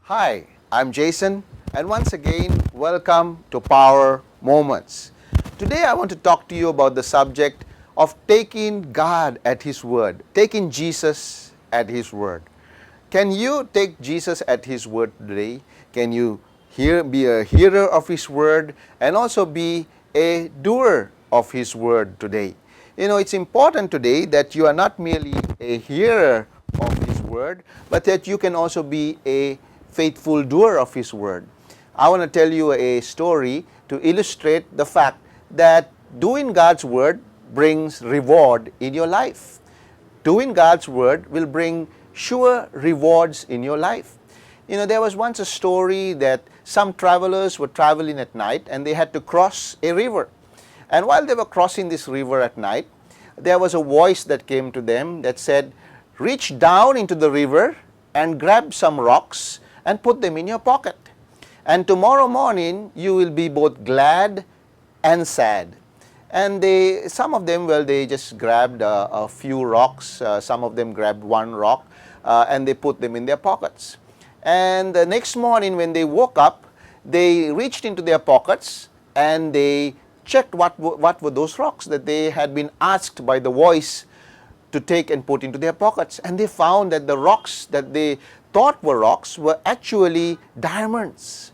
Hi, I'm Jason, and once again, welcome to Power Moments. Today, I want to talk to you about the subject of taking God at His word, taking Jesus at His word. Can you take Jesus at His word today? Can you be a hearer of His word and also be a doer of His word today? You know, it's important today that you are not merely a hearer of His word, but that you can also be a faithful doer of His word. I want to tell you a story to illustrate the fact that doing God's word brings reward in your life. Doing God's word will bring sure rewards in your life. You know, there was once a story that some travelers were traveling at night and they had to cross a river. And while they were crossing this river at night, there was a voice that came to them that said, "Reach down into the river and grab some rocks and put them in your pocket. And tomorrow morning you will be both glad and sad." And some of them, well, they just grabbed a few rocks. Some of them grabbed one rock and they put them in their pockets. And the next morning when they woke up, they reached into their pockets and they checked what were those rocks that they had been asked by the voice to take and put into their pockets. And they found that the rocks that they thought were rocks were actually diamonds.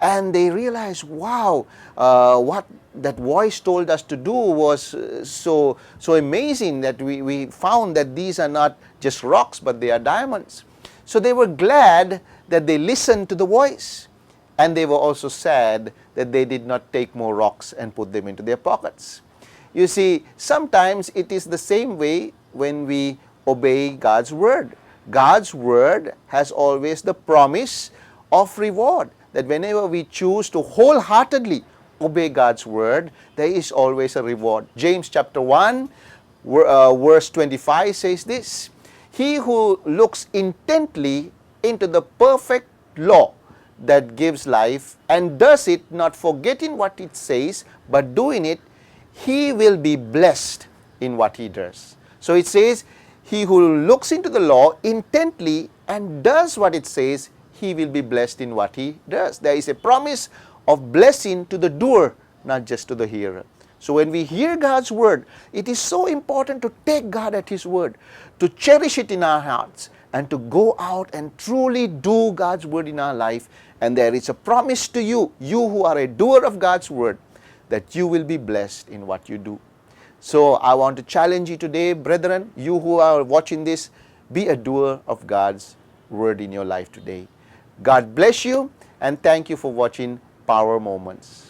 And they realized, wow, what that voice told us to do was so amazing that we found that these are not just rocks, but they are diamonds. So they were glad that they listened to the voice. And they were also sad that they did not take more rocks and put them into their pockets. You see, sometimes it is the same way when we obey God's word. God's word has always the promise of reward, that whenever we choose to wholeheartedly obey God's word, there is always a reward. James chapter 1, verse 25 says this, "He who looks intently into the perfect law that gives life and does it, not forgetting what it says, but doing it, he will be blessed in what he does." So it says, he who looks into the law intently and does what it says, he will be blessed in what he does. There is a promise of blessing to the doer, not just to the hearer. So when we hear God's word, it is so important to take God at His word, to cherish it in our hearts, and to go out and truly do God's word in our life. And there is a promise to you, you who are a doer of God's word, that you will be blessed in what you do. So I want to challenge you today, brethren, you who are watching this, be a doer of God's word in your life today. God bless you, and thank you for watching Power Moments.